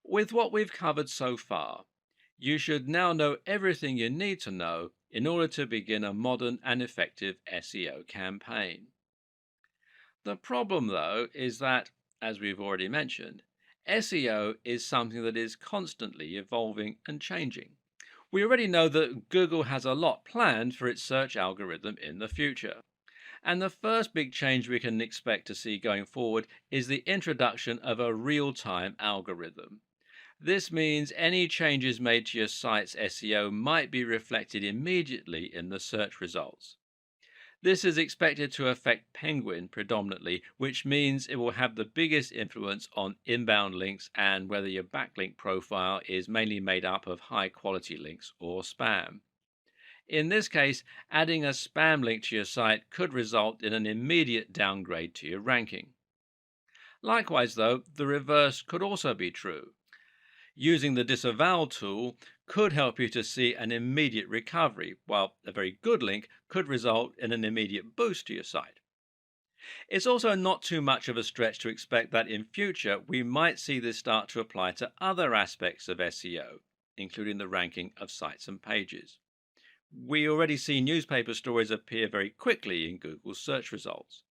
With what we've covered so far, you should now know everything you need to know in order to begin a modern and effective SEO campaign. The problem, though, is that, as we've already mentioned, SEO is something that is constantly evolving and changing. We already know that Google has a lot planned for its search algorithm in the future. And the first big change we can expect to see going forward is the introduction of a real time algorithm. This means any changes made to your site's SEO might be reflected immediately in the search results. This is expected to affect Penguin predominantly, which means it will have the biggest influence on inbound links and whether your backlink profile is mainly made up of high quality links or spam. In this case, adding a spam link to your site could result in an immediate downgrade to your ranking. Likewise, though, the reverse could also be true. Using the disavow tool could help you to see an immediate recovery, while a very good link could result in an immediate boost to your site. It's also not too much of a stretch to expect that in future we might see this start to apply to other aspects of SEO, including the ranking of sites and pages. We already see newspaper stories appear very quickly in Google's search results.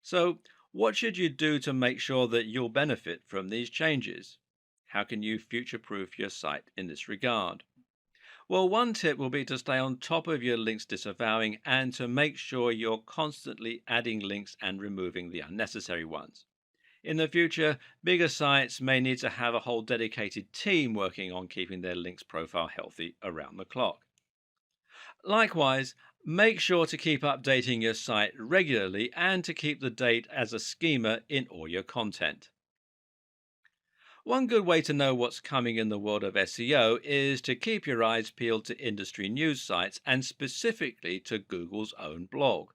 So, what should you do to make sure that you'll benefit from these changes? How can you future proof your site in this regard? Well, one tip will be to stay on top of your links disavowing and to make sure you're constantly adding links and removing the unnecessary ones. In the future, bigger sites may need to have a whole dedicated team working on keeping their links profile healthy around the clock. Likewise, make sure to keep updating your site regularly and to keep the date as a schema in all your content. One good way to know what's coming in the world of SEO is to keep your eyes peeled to industry news sites and specifically to Google's own blog.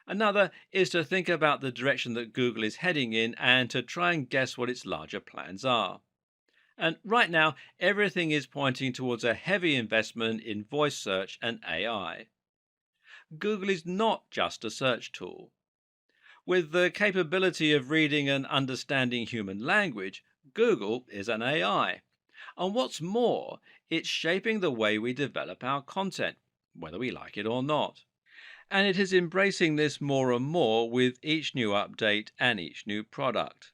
Another is to think about the direction that Google is heading in and to try and guess what its larger plans are. And right now, everything is pointing towards a heavy investment in voice search and AI. Google is not just a search tool. With the capability of reading and understanding human language, Google is an AI. And what's more, it's shaping the way we develop our content, whether we like it or not. And it is embracing this more and more with each new update and each new product.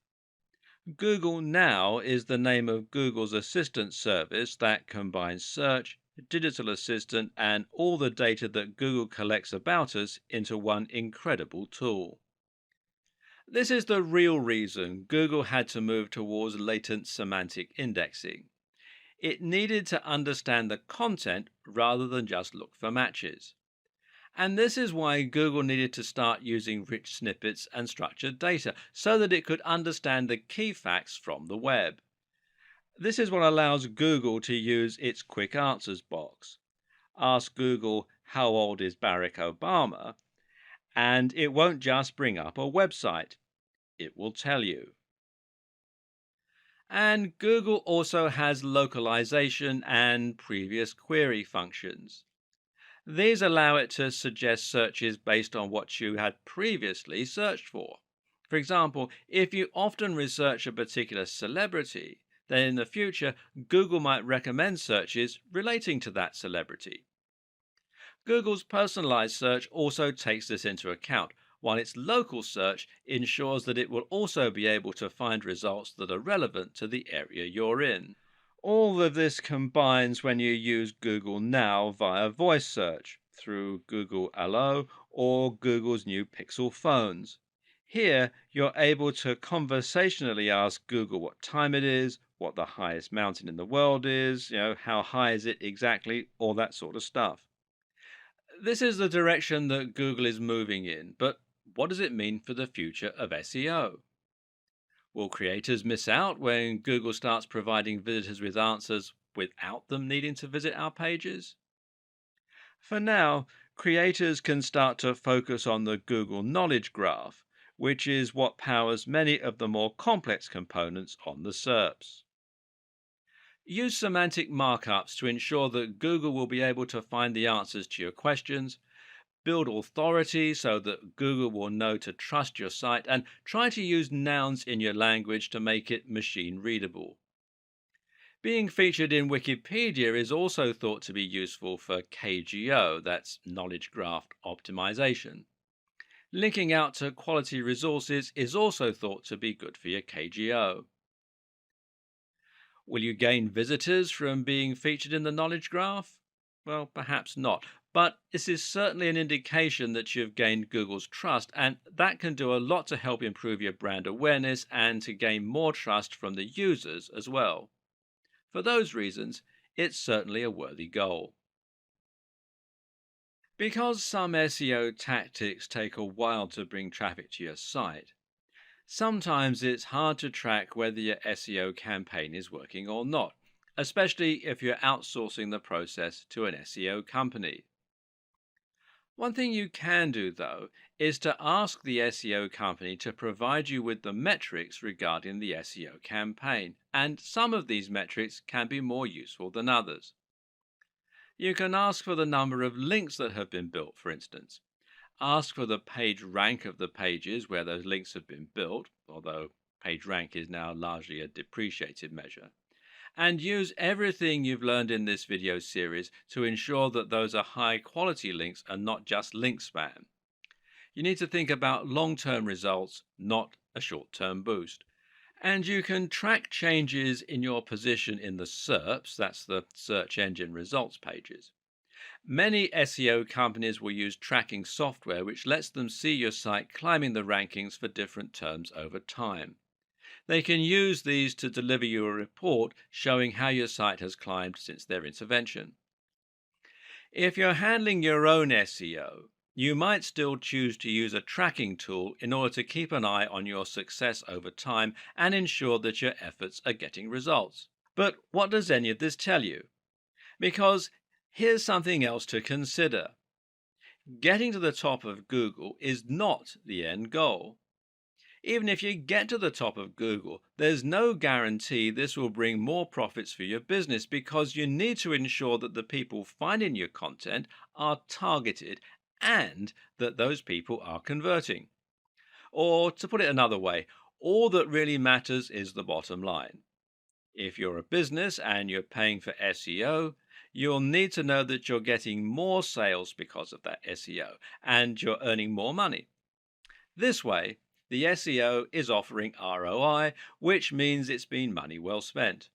Google Now is the name of Google's assistant service that combines search, digital assistant, and all the data that Google collects about us into one incredible tool. This is the real reason Google had to move towards latent semantic indexing. It needed to understand the content rather than just look for matches. And this is why Google needed to start using rich snippets and structured data so that it could understand the key facts from the web. This is what allows Google to use its quick answers box. Ask Google, how old is Barack Obama? And it won't just bring up a website, it will tell you. And Google also has localization and previous query functions. These allow it to suggest searches based on what you had previously searched for. For example, if you often research a particular celebrity, then in the future, Google might recommend searches relating to that celebrity. Google's personalized search also takes this into account, while its local search ensures that it will also be able to find results that are relevant to the area you're in. All of this combines when you use Google Now via voice search through Google Allo or Google's new Pixel phones. Here, you're able to conversationally ask Google what time it is, what the highest mountain in the world is, how high is it exactly, all that sort of stuff. This is the direction that Google is moving in, but what does it mean for the future of SEO? Will creators miss out when Google starts providing visitors with answers without them needing to visit our pages? For now, creators can start to focus on the Google Knowledge Graph, which is what powers many of the more complex components on the SERPs. Use semantic markups to ensure that Google will be able to find the answers to your questions. Build authority so that Google will know to trust your site, and try to use nouns in your language to make it machine readable. Being featured in Wikipedia is also thought to be useful for KGO, that's Knowledge Graph Optimization. Linking out to quality resources is also thought to be good for your KGO. Will you gain visitors from being featured in the knowledge graph? Well, perhaps not, but this is certainly an indication that you've gained Google's trust, and that can do a lot to help improve your brand awareness and to gain more trust from the users as well. For those reasons, it's certainly a worthy goal. Because some SEO tactics take a while to bring traffic to your site, sometimes it's hard to track whether your SEO campaign is working or not, especially if you're outsourcing the process to an SEO company. One thing you can do, though, is to ask the SEO company to provide you with the metrics regarding the SEO campaign, and some of these metrics can be more useful than others. You can ask for the number of links that have been built, for instance. Ask for the page rank of the pages where those links have been built, although page rank is now largely a depreciated measure. And use everything you've learned in this video series to ensure that those are high quality links and not just link spam. You need to think about long-term results, not a short-term boost. And you can track changes in your position in the SERPs, that's the search engine results pages. Many SEO companies will use tracking software which lets them see your site climbing the rankings for different terms over time. They can use these to deliver you a report showing how your site has climbed since their intervention. If you're handling your own SEO, you might still choose to use a tracking tool in order to keep an eye on your success over time and ensure that your efforts are getting results. But what does any of this tell you? Because here's something else to consider. Getting to the top of Google is not the end goal. Even if you get to the top of Google, there's no guarantee this will bring more profits for your business because you need to ensure that the people finding your content are targeted and that those people are converting. Or to put it another way, all that really matters is the bottom line. If you're a business and you're paying for SEO, you'll need to know that you're getting more sales because of that SEO and you're earning more money. This way, the SEO is offering ROI, which means it's been money well spent.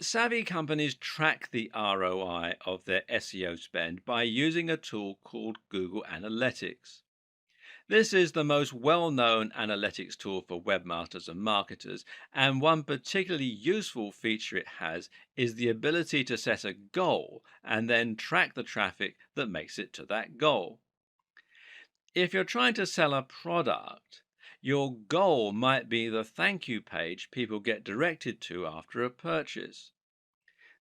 Savvy companies track the ROI of their SEO spend by using a tool called Google Analytics. This is the most well-known analytics tool for webmasters and marketers, and one particularly useful feature it has is the ability to set a goal and then track the traffic that makes it to that goal. If you're trying to sell a product, your goal might be the thank you page people get directed to after a purchase.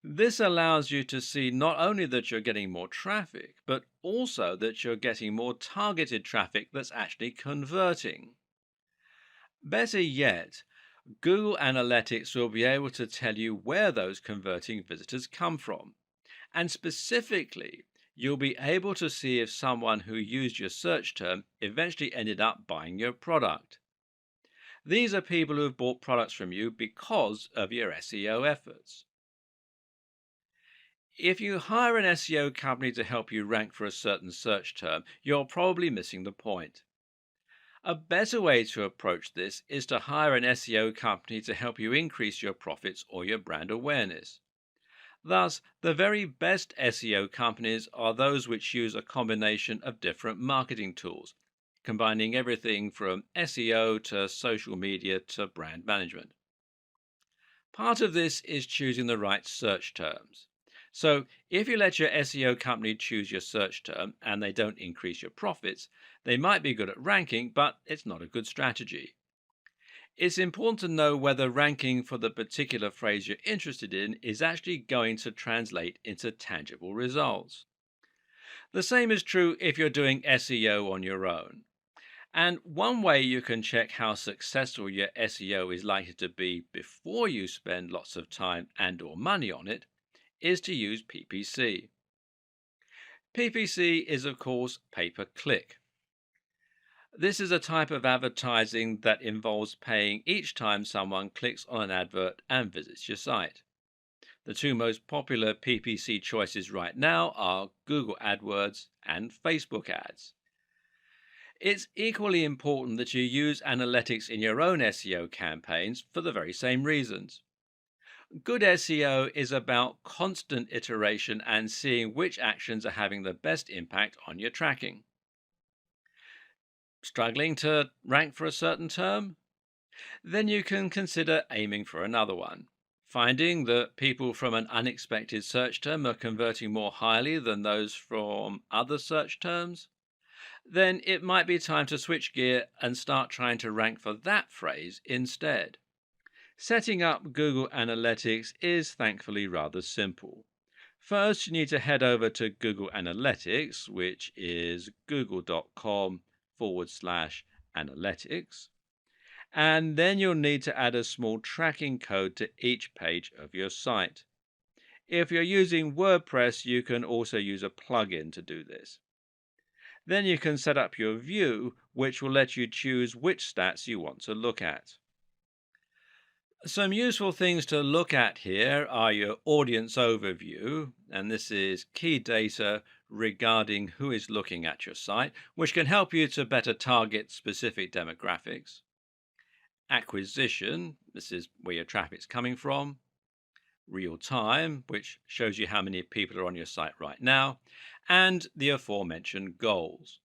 This allows you to see not only that you're getting more traffic, but also that you're getting more targeted traffic that's actually converting. Better yet, Google Analytics will be able to tell you where those converting visitors come from. And specifically, you'll be able to see if someone who used your search term eventually ended up buying your product. These are people who have bought products from you because of your SEO efforts. If you hire an SEO company to help you rank for a certain search term, you're probably missing the point. A better way to approach this is to hire an SEO company to help you increase your profits or your brand awareness. Thus, the very best SEO companies are those which use a combination of different marketing tools, combining everything from SEO to social media to brand management. Part of this is choosing the right search terms. So, if you let your SEO company choose your search term and they don't increase your profits, they might be good at ranking, but it's not a good strategy. It's important to know whether ranking for the particular phrase you're interested in is actually going to translate into tangible results. The same is true if you're doing SEO on your own. And one way you can check how successful your SEO is likely to be before you spend lots of time and/or money on it is to use PPC. PPC is, of course, pay-per-click. This is a type of advertising that involves paying each time someone clicks on an advert and visits your site. The two most popular PPC choices right now are Google AdWords and Facebook ads. It's equally important that you use analytics in your own SEO campaigns for the very same reasons. Good SEO is about constant iteration and seeing which actions are having the best impact on your tracking. Struggling to rank for a certain term? Then you can consider aiming for another one. Finding that people from an unexpected search term are converting more highly than those from other search terms? Then it might be time to switch gear and start trying to rank for that phrase instead. Setting up Google Analytics is thankfully rather simple. First, you need to head over to Google Analytics, which is google.com/analytics. And then you'll need to add a small tracking code to each page of your site. If you're using WordPress, you can also use a plugin to do this. Then you can set up your view, which will let you choose which stats you want to look at. Some useful things to look at here are your audience overview, and this is key data regarding who is looking at your site, which can help you to better target specific demographics. Acquisition, this is where your traffic's coming from. Real time, which shows you how many people are on your site right now. And the aforementioned goals.